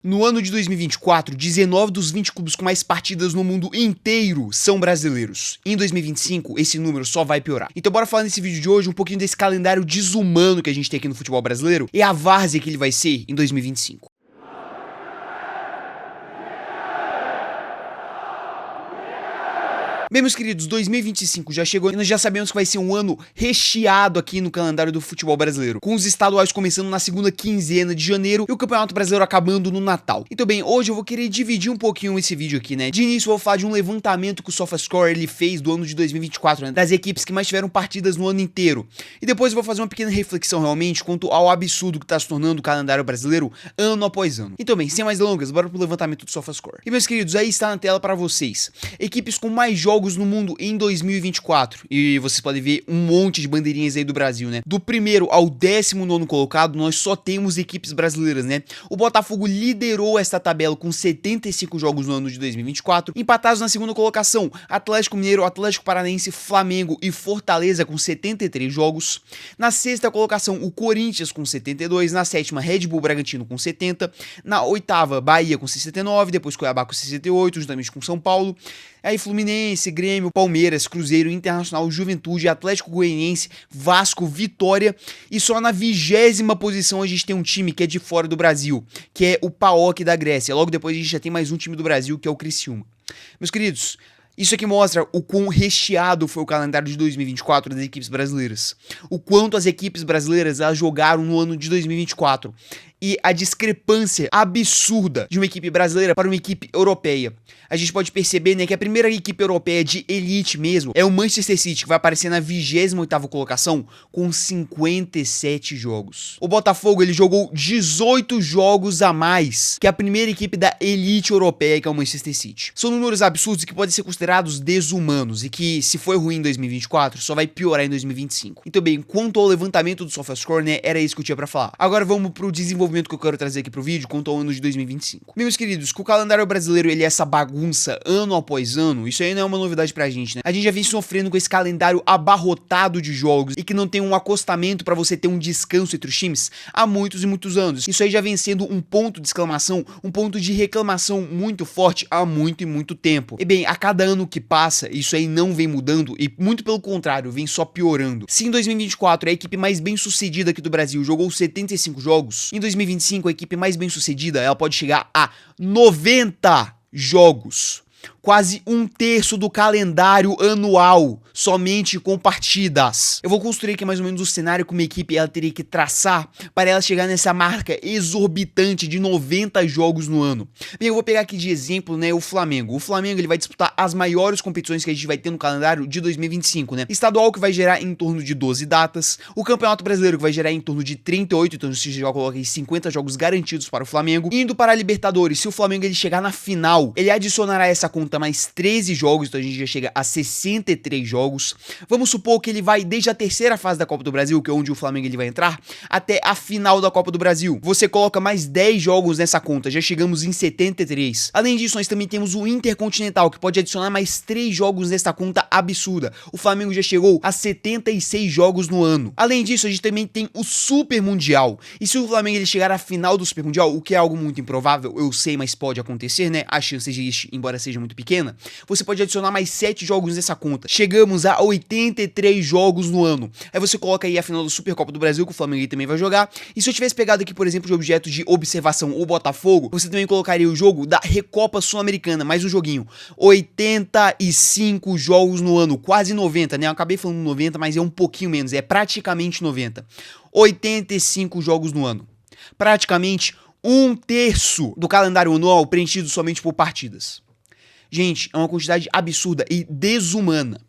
No ano de 2024, 19 dos 20 clubes com mais partidas no mundo inteiro são brasileiros. Em 2025, esse número só vai piorar. Então bora falar nesse vídeo de hoje um pouquinho desse calendário desumano que a gente tem aqui no futebol brasileiro e a várzea que ele vai ser em 2025. Bem, meus queridos, 2025 já chegou e nós já sabemos que vai ser um ano recheado aqui no calendário do futebol brasileiro, com os estaduais começando na segunda quinzena de janeiro e o Campeonato Brasileiro acabando no Natal. Então bem, hoje eu vou querer dividir um pouquinho esse vídeo aqui, né? De início eu vou falar de um levantamento que o SofaScore ele fez do ano de 2024, né? Das equipes que mais tiveram partidas no ano inteiro. E depois eu vou fazer uma pequena reflexão realmente quanto ao absurdo que tá se tornando o calendário brasileiro ano após ano. Então bem, sem mais delongas, bora pro levantamento do SofaScore. E meus queridos, aí está na tela para vocês. Equipes com mais jogos no mundo em 2024, e vocês podem ver um monte de bandeirinhas aí do Brasil, né? Do primeiro ao 19º colocado, nós só temos equipes brasileiras, né? O Botafogo liderou esta tabela com 75 jogos no ano de 2024, empatados na segunda colocação, Atlético Mineiro, Atlético Paranaense, Flamengo e Fortaleza com 73 jogos. Na sexta colocação, o Corinthians com 72, na sétima, Red Bull Bragantino com 70, na oitava, Bahia com 69, depois Cuiabá com 68, juntamente com São Paulo. Aí Fluminense, Grêmio, Palmeiras, Cruzeiro, Internacional, Juventude, Atlético Goianiense, Vasco, Vitória. E só na 20ª posição a gente tem um time que é de fora do Brasil, que é o PAOK da Grécia. Logo depois a gente já tem mais um time do Brasil, que é o Criciúma. Meus queridos, isso aqui mostra o quão recheado foi o calendário de 2024 das equipes brasileiras. O quanto as equipes brasileiras elas jogaram no ano de 2024. E a discrepância absurda de uma equipe brasileira para uma equipe europeia. A gente pode perceber, né, que a primeira equipe europeia de elite mesmo é o Manchester City, que vai aparecer na 28ª colocação com 57 jogos. O Botafogo, ele jogou 18 jogos a mais que a primeira equipe da elite europeia, que é o Manchester City. São números absurdos que podem ser considerados desumanos e que, se foi ruim em 2024, só vai piorar em 2025. Então bem, quanto ao levantamento do SofaScore, né, era isso que eu tinha pra falar. Agora vamos pro desenvolvimento que eu quero trazer aqui pro vídeo quanto ao ano de 2025. Meus queridos, que o calendário brasileiro ele é essa bagunça ano após ano, isso aí não é uma novidade pra gente, né? A gente já vem sofrendo com esse calendário abarrotado de jogos e que não tem um acostamento pra você ter um descanso entre os times há muitos e muitos anos. Isso aí já vem sendo um ponto de exclamação, um ponto de reclamação muito forte há muito e muito tempo. E bem, a cada ano que passa, isso aí não vem mudando e muito pelo contrário, vem só piorando. Se em 2024 a equipe mais bem sucedida aqui do Brasil jogou 75 jogos, em 2025 a equipe mais bem sucedida ela pode chegar a 90 jogos. Quase um terço do calendário anual, somente com partidas. Eu vou construir aqui mais ou menos o cenário que uma equipe ela teria que traçar para ela chegar nessa marca exorbitante de 90 jogos no ano. Bem, eu vou pegar aqui de exemplo, né, o Flamengo. O Flamengo ele vai disputar as maiores competições que a gente vai ter no calendário de 2025, né? Estadual que vai gerar em torno de 12 datas, o Campeonato Brasileiro que vai gerar em torno de 38, então você já coloca aí 50 jogos garantidos para o Flamengo. Indo para a Libertadores, se o Flamengo ele chegar na final, ele adicionará essa conta mais 13 jogos, então a gente já chega a 63 jogos. Vamos supor que ele vai desde a terceira fase da Copa do Brasil, que é onde o Flamengo ele vai entrar, até a final da Copa do Brasil. Você coloca mais 10 jogos nessa conta, já chegamos em 73. Além disso, nós também temos o Intercontinental, que pode adicionar mais 3 jogos nessa conta absurda. O Flamengo já chegou a 76 jogos no ano. Além disso, a gente também tem o Super Mundial. E se o Flamengo ele chegar à final do Super Mundial, o que é algo muito improvável, eu sei, mas pode acontecer, né? A chance existe, embora seja muito pequena. Você pode adicionar mais 7 jogos nessa conta. Chegamos a 83 jogos no ano. Aí você coloca aí a final do Supercopa do Brasil, que o Flamengo também vai jogar. E se eu tivesse pegado aqui, por exemplo, de objeto de observação o Botafogo, você também colocaria o jogo da Recopa Sul-Americana, mais um joguinho. 85 jogos no ano, quase 90, né? Eu acabei falando 90, mas é um pouquinho menos, é praticamente 90. 85 jogos no ano. Praticamente um terço do calendário anual preenchido somente por partidas. Gente, é uma quantidade absurda e desumana.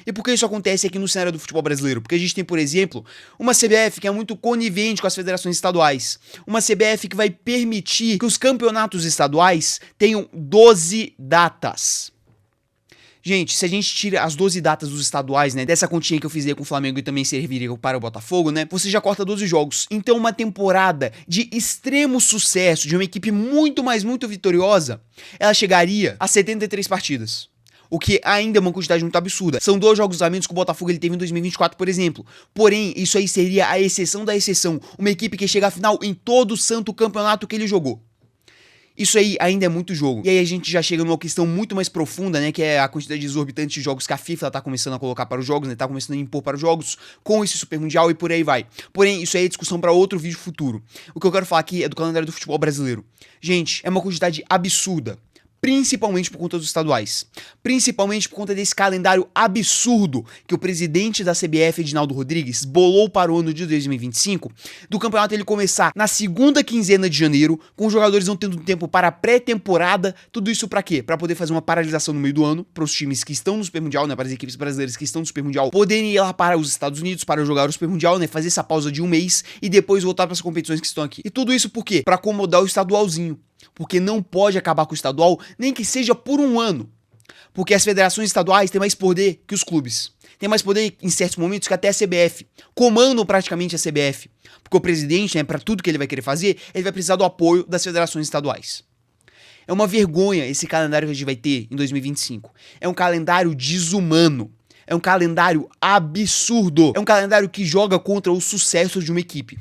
E por que isso acontece aqui no cenário do futebol brasileiro? Porque a gente tem, por exemplo, uma CBF que é muito conivente com as federações estaduais. Uma CBF que vai permitir que os campeonatos estaduais tenham 12 datas. Gente, se a gente tira as 12 datas dos estaduais, né, dessa continha que eu fiz aí com o Flamengo e também serviria para o Botafogo, né, você já corta 12 jogos. Então uma temporada de extremo sucesso, de uma equipe muito vitoriosa, ela chegaria a 73 partidas. O que ainda é uma quantidade muito absurda. São 2 jogos a menos que o Botafogo ele teve em 2024, por exemplo. Porém, isso aí seria a exceção da exceção. Uma equipe que chega à final em todo o santo campeonato que ele jogou. Isso aí ainda é muito jogo. E aí a gente já chega numa questão muito mais profunda, né, que é a quantidade exorbitante de jogos que a FIFA tá começando a colocar para os jogos, né, tá começando a impor para os jogos com esse Super Mundial e por aí vai. Porém, isso aí é discussão para outro vídeo futuro. O que eu quero falar aqui é do calendário do futebol brasileiro. Gente, é uma quantidade absurda. Principalmente por conta dos estaduais. Principalmente por conta desse calendário absurdo que o presidente da CBF, Edinaldo Rodrigues, bolou para o ano de 2025, do campeonato ele começar na segunda quinzena de janeiro, com os jogadores não tendo tempo para a pré-temporada. Tudo isso para quê? Para poder fazer uma paralisação no meio do ano, para os times que estão no Super Mundial, né, para as equipes brasileiras que estão no Super Mundial, poderem ir lá para os Estados Unidos para jogar o Super Mundial, né, fazer essa pausa de um mês e depois voltar para as competições que estão aqui. E tudo isso por quê? Para acomodar o estadualzinho. Porque não pode acabar com o estadual, nem que seja por um ano. Porque as federações estaduais têm mais poder que os clubes. Tem mais poder em certos momentos que até a CBF. Comandam praticamente a CBF. Porque o presidente, né, para tudo que ele vai querer fazer, ele vai precisar do apoio das federações estaduais. É uma vergonha esse calendário que a gente vai ter em 2025. É um calendário desumano. É um calendário absurdo. É um calendário que joga contra o sucesso de uma equipe.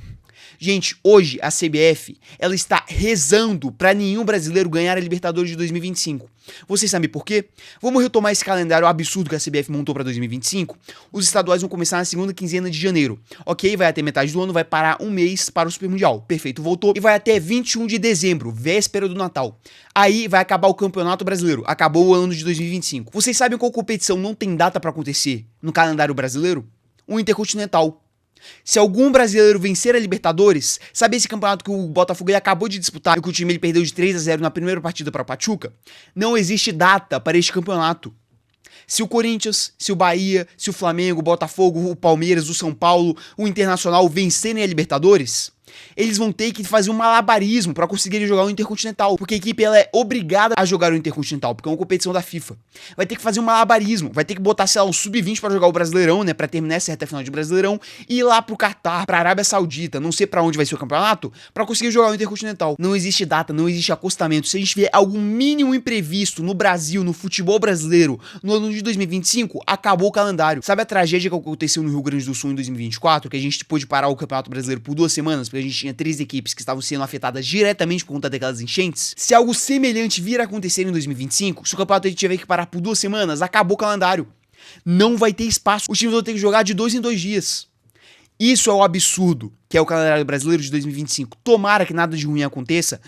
Gente, hoje a CBF, ela está rezando para nenhum brasileiro ganhar a Libertadores de 2025. Vocês sabem por quê? Vamos retomar esse calendário absurdo que a CBF montou para 2025. Os estaduais vão começar na segunda quinzena de janeiro. Ok, vai até metade do ano, vai parar um mês para o Super Mundial. Perfeito, voltou. E vai até 21 de dezembro, véspera do Natal. Aí vai acabar o Campeonato Brasileiro. Acabou o ano de 2025. Vocês sabem qual competição não tem data para acontecer no calendário brasileiro? O Intercontinental. Se algum brasileiro vencer a Libertadores, sabe esse campeonato que o Botafogo ele acabou de disputar e que o time ele perdeu de 3-0 na primeira partida para o Pachuca? Não existe data para este campeonato. Se o Corinthians, se o Bahia, se o Flamengo, o Botafogo, o Palmeiras, o São Paulo, o Internacional vencerem a Libertadores, eles vão ter que fazer um malabarismo para conseguirem jogar o Intercontinental, porque a equipe ela é obrigada a jogar o Intercontinental, porque é uma competição da FIFA. Vai ter que fazer um malabarismo, vai ter que botar, sei lá, um sub-20 para jogar o Brasileirão, né, para terminar essa reta final de Brasileirão, e ir lá pro Catar, pra Arábia Saudita, não sei para onde vai ser o campeonato, para conseguir jogar o Intercontinental. Não existe data, não existe acostamento. Se a gente vê algum mínimo imprevisto no Brasil, no futebol brasileiro, no ano de 2025, acabou o calendário. Sabe a tragédia que aconteceu no Rio Grande do Sul em 2024, que a gente pôde parar o Campeonato Brasileiro por 2 semanas, porque a gente tinha 3 equipes que estavam sendo afetadas diretamente por conta daquelas enchentes? Se algo semelhante vir a acontecer em 2025, se o campeonato tiver que parar por 2 semanas, acabou o calendário. Não vai ter espaço. Os times vão ter que jogar de 2 em 2 dias. Isso é o absurdo que é o calendário brasileiro de 2025. Tomara que nada de ruim aconteça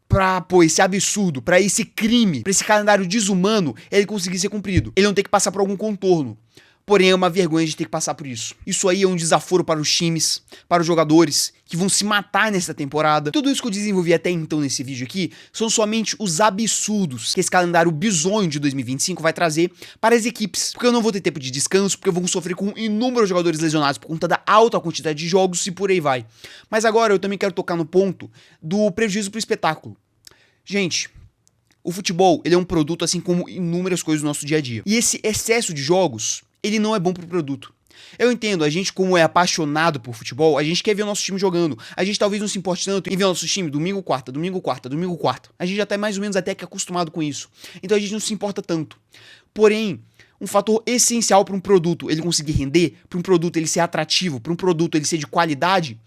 pra, esse absurdo, pra esse crime, pra esse calendário desumano, ele conseguir ser cumprido. Ele não tem que passar por algum contorno. Porém, é uma vergonha de ter que passar por isso. Isso aí é um desaforo para os times, para os jogadores, que vão se matar nessa temporada. Tudo isso que eu desenvolvi até então nesse vídeo aqui, são somente os absurdos que esse calendário bizonho de 2025 vai trazer para as equipes. Porque eu não vou ter tempo de descanso, porque eu vou sofrer com inúmeros jogadores lesionados por conta da alta quantidade de jogos e por aí vai. Mas agora eu também quero tocar no ponto do prejuízo para o espetáculo. Gente, o futebol, ele é um produto assim como inúmeras coisas do nosso dia a dia. E esse excesso de jogos, ele não é bom pro produto. Eu entendo, a gente como é apaixonado por futebol, a gente quer ver o nosso time jogando. A gente talvez não se importe tanto em ver o nosso time domingo, quarta, domingo, quarta, domingo, quarta. A gente já tá mais ou menos até que acostumado com isso. Então a gente não se importa tanto. Porém, um fator essencial para um produto ele conseguir render, para um produto ele ser atrativo, para um produto ele ser de qualidade,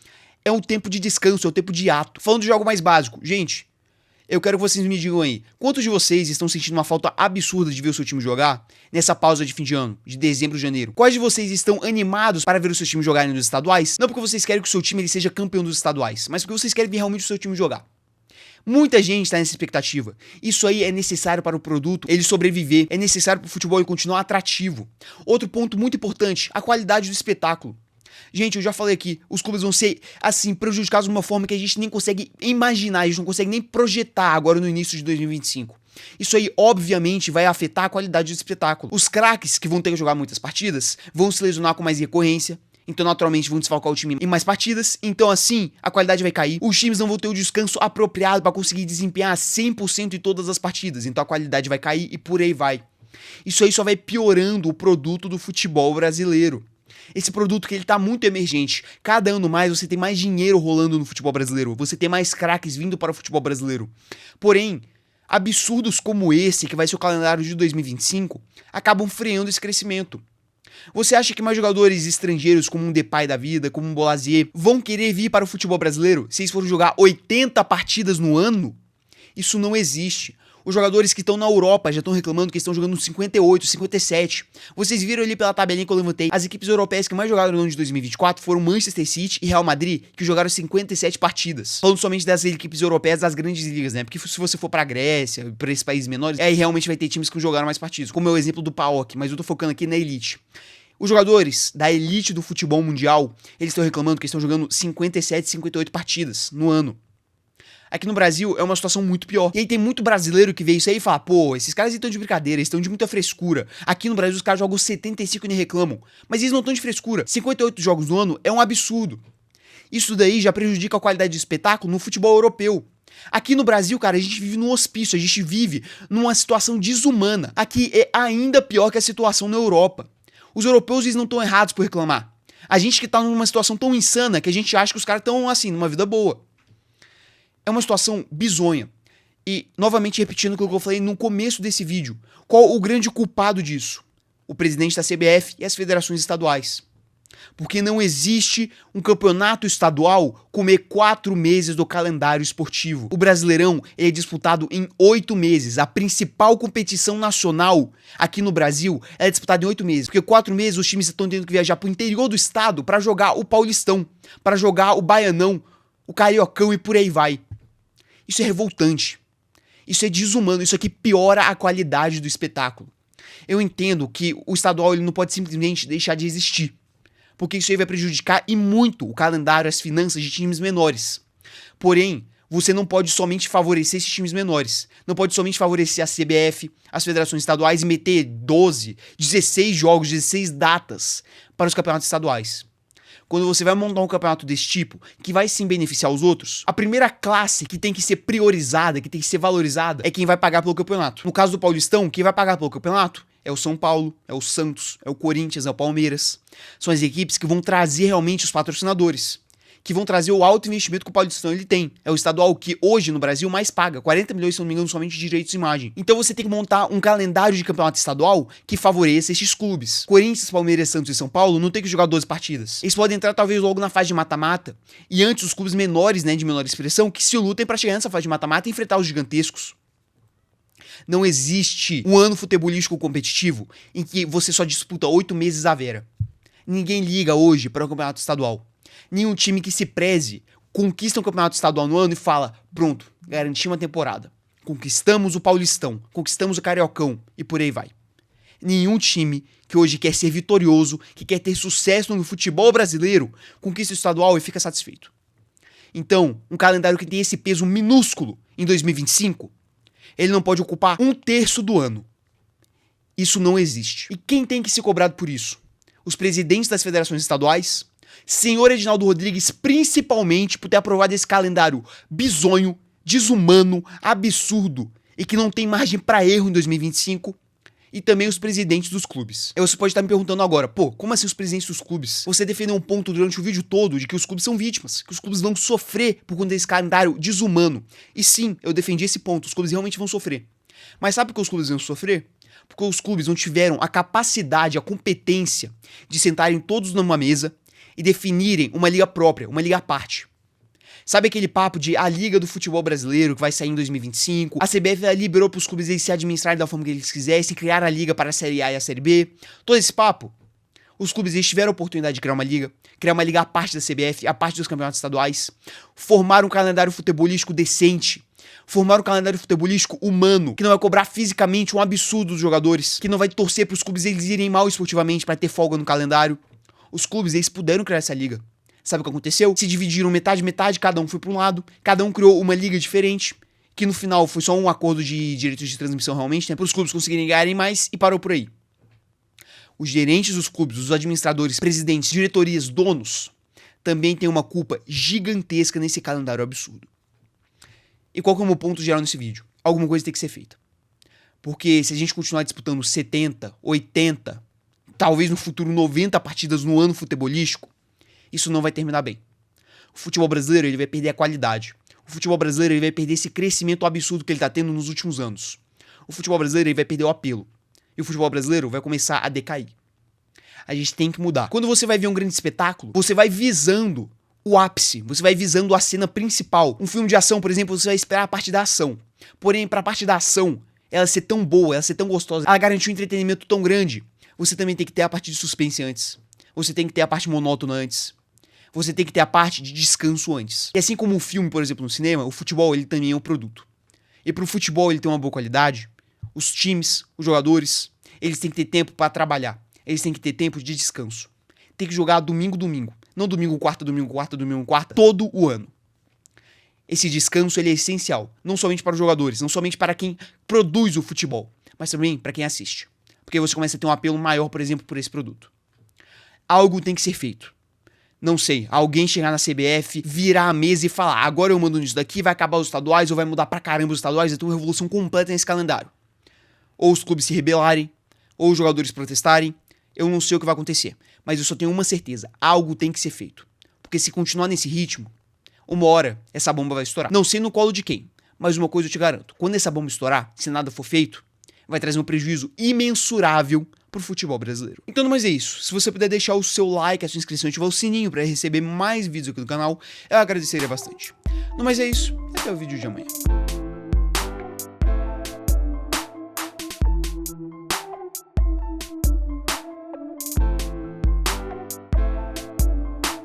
é o tempo de descanso, é o tempo de ato. Falando de algo mais básico, gente, eu quero que vocês me digam aí, quantos de vocês estão sentindo uma falta absurda de ver o seu time jogar nessa pausa de fim de ano, de dezembro, janeiro? Quais de vocês estão animados para ver o seu time jogarem nos estaduais? Não porque vocês querem que o seu time ele seja campeão dos estaduais, mas porque vocês querem ver realmente o seu time jogar. Muita gente está nessa expectativa. Isso aí é necessário para o produto ele sobreviver, é necessário para o futebol ele continuar atrativo. Outro ponto muito importante, a qualidade do espetáculo. Gente, eu já falei aqui, os clubes vão ser, assim, prejudicados de uma forma que a gente nem consegue imaginar, a gente não consegue nem projetar agora no início de 2025. Isso aí, obviamente, vai afetar a qualidade do espetáculo. Os craques que vão ter que jogar muitas partidas vão se lesionar com mais recorrência, então naturalmente vão desfalcar o time em mais partidas, então assim, a qualidade vai cair. Os times não vão ter o descanso apropriado para conseguir desempenhar 100% em todas as partidas, então a qualidade vai cair e por aí vai. Isso aí só vai piorando o produto do futebol brasileiro. Esse produto que ele tá muito emergente. Cada ano mais você tem mais dinheiro rolando no futebol brasileiro. Você tem mais craques vindo para o futebol brasileiro. Porém, absurdos como esse, que vai ser o calendário de 2025, acabam freando esse crescimento. Você acha que mais jogadores estrangeiros, como um Depay da vida, como um Bolazier, vão querer vir para o futebol brasileiro se eles forem jogar 80 partidas no ano? Isso não existe. Os jogadores que estão na Europa já estão reclamando que estão jogando 58, 57. Vocês viram ali pela tabelinha que eu levantei, as equipes europeias que mais jogaram no ano de 2024 foram Manchester City e Real Madrid, que jogaram 57 partidas. Falando somente das equipes europeias das grandes ligas, né? Porque se você for pra Grécia, pra esses países menores, aí realmente vai ter times que jogaram mais partidas, como é o exemplo do PAOK, mas eu tô focando aqui na elite. Os jogadores da elite do futebol mundial, eles estão reclamando que estão jogando 57, 58 partidas no ano. Aqui no Brasil é uma situação muito pior. E aí tem muito brasileiro que vê isso aí e fala, pô, esses caras estão de brincadeira, eles estão de muita frescura. Aqui no Brasil os caras jogam 75 e nem reclamam. Mas eles não estão de frescura. 58 jogos no ano é um absurdo. Isso daí já prejudica a qualidade de espetáculo no futebol europeu. Aqui no Brasil, cara, a gente vive num hospício, a gente vive numa situação desumana. Aqui é ainda pior que a situação na Europa. Os europeus, eles não estão errados por reclamar. A gente que tá numa situação tão insana que a gente acha que os caras estão, assim, numa vida boa. É uma situação bizonha. E, novamente repetindo o que eu falei no começo desse vídeo, qual o grande culpado disso? O presidente da CBF e as federações estaduais. Porque não existe um campeonato estadual comer 4 meses do calendário esportivo. O Brasileirão é disputado em 8 meses. A principal competição nacional aqui no Brasil é disputada em 8 meses. Porque 4 meses os times estão tendo que viajar para o interior do estado para jogar o Paulistão, para jogar o Baianão, o Cariocão e por aí vai. Isso é revoltante. Isso é desumano. Isso aqui piora a qualidade do espetáculo. Eu entendo que o estadual ele não pode simplesmente deixar de existir. Porque isso aí vai prejudicar e muito o calendário, as finanças de times menores. Porém, você não pode somente favorecer esses times menores. Não pode somente favorecer a CBF, as federações estaduais e meter 12, 16 jogos, 16 datas para os campeonatos estaduais. Quando você vai montar um campeonato desse tipo, que vai sim beneficiar os outros, a primeira classe que tem que ser priorizada, que tem que ser valorizada, é quem vai pagar pelo campeonato. No caso do Paulistão, quem vai pagar pelo campeonato é o São Paulo, é o Santos, é o Corinthians, é o Palmeiras. São as equipes que vão trazer realmente os patrocinadores, que vão trazer o alto investimento que o Paulistão ele tem. É o estadual que hoje no Brasil mais paga, 40 milhões, se não me engano, somente de direitos de imagem. Então você tem que montar um calendário de campeonato estadual que favoreça esses clubes. Corinthians, Palmeiras, Santos e São Paulo não tem que jogar 12 partidas. Eles podem entrar talvez logo na fase de mata-mata, e antes os clubes menores, né, de menor expressão, que se lutem para chegar nessa fase de mata-mata e enfrentar os gigantescos. Não existe um ano futebolístico competitivo em que você só disputa 8 meses à vera. Ninguém liga hoje para o campeonato estadual. Nenhum time que se preze conquista um campeonato estadual no ano e fala, pronto, garanti uma temporada. Conquistamos o Paulistão, conquistamos o Cariocão e por aí vai. Nenhum time que hoje quer ser vitorioso, que quer ter sucesso no futebol brasileiro, conquista o estadual e fica satisfeito. Então, um calendário que tem esse peso minúsculo em 2025, ele não pode ocupar 1/3 do ano. Isso não existe. E quem tem que ser cobrado por isso? Os presidentes das federações estaduais, senhor Edinaldo Rodrigues, principalmente por ter aprovado esse calendário bizonho, desumano, absurdo e que não tem margem para erro em 2025, e também os presidentes dos clubes. E você pode estar me perguntando agora, pô, como assim os presidentes dos clubes? Você defendeu um ponto durante o vídeo todo de que os clubes são vítimas, que os clubes vão sofrer por conta desse calendário desumano. E sim, eu defendi esse ponto, os clubes realmente vão sofrer. Mas sabe por que os clubes vão sofrer? Porque os clubes não tiveram a capacidade, a competência de sentarem todos numa mesa e definirem uma liga própria, uma liga à parte. Sabe aquele papo de a Liga do Futebol Brasileiro que vai sair em 2025? A CBF liberou para os clubes eles se administrarem da forma que eles quisessem, criar a liga para a Série A e a Série B. Todo esse papo. Os clubes eles tiveram a oportunidade de criar uma liga à parte da CBF, à parte dos campeonatos estaduais, formar um calendário futebolístico decente, formar um calendário futebolístico humano, que não vai cobrar fisicamente um absurdo dos jogadores, que não vai torcer para os clubes eles irem mal esportivamente para ter folga no calendário. Os clubes eles puderam criar essa liga. Sabe o que aconteceu? Se dividiram metade, cada um foi para um lado, cada um criou uma liga diferente, que no final foi só um acordo de direitos de transmissão realmente, né, para os clubes conseguirem ganharem mais, e parou por aí. Os gerentes dos clubes, os administradores, presidentes, diretorias, donos, também têm uma culpa gigantesca nesse calendário absurdo. E qual que é o meu ponto geral nesse vídeo? Alguma coisa tem que ser feita. Porque se a gente continuar disputando 70, 80, talvez no futuro 90 partidas no ano futebolístico, isso não vai terminar bem. O futebol brasileiro ele vai perder a qualidade. O futebol brasileiro ele vai perder esse crescimento absurdo que ele está tendo nos últimos anos. O futebol brasileiro ele vai perder o apelo. E o futebol brasileiro vai começar a decair. A gente tem que mudar. Quando você vai ver um grande espetáculo, você vai visando o ápice, você vai visando a cena principal. Um filme de ação, por exemplo, você vai esperar a parte da ação. Porém, pra parte da ação, ela ser tão boa, ela ser tão gostosa, ela garantir um entretenimento tão grande, você também tem que ter a parte de suspense antes. Você tem que ter a parte monótona antes. Você tem que ter a parte de descanso antes. E assim como o filme, por exemplo, no cinema, o futebol ele também é um produto. E pro futebol ele ter uma boa qualidade, os times, os jogadores, eles têm que ter tempo para trabalhar. Eles têm que ter tempo de descanso. Tem que jogar domingo. Não domingo, quarta, todo o ano. Esse descanso ele é essencial, não somente para os jogadores, não somente para quem produz o futebol, mas também para quem assiste. Porque você começa a ter um apelo maior, por exemplo, por esse produto. Algo tem que ser feito. Não sei, alguém chegar na CBF, virar a mesa e falar: agora eu mando nisso daqui, vai acabar os estaduais, ou vai mudar pra caramba os estaduais, vai ter uma revolução completa nesse calendário. Ou os clubes se rebelarem, ou os jogadores protestarem, eu não sei o que vai acontecer. Mas eu só tenho uma certeza, algo tem que ser feito. Porque se continuar nesse ritmo, uma hora essa bomba vai estourar. Não sei no colo de quem, mas uma coisa eu te garanto, quando essa bomba estourar, se nada for feito, vai trazer um prejuízo imensurável pro futebol brasileiro. Então, mas é isso. Se você puder deixar o seu like, a sua inscrição e ativar o sininho para receber mais vídeos aqui do canal, eu agradeceria bastante. Mas é isso. Até o vídeo de amanhã.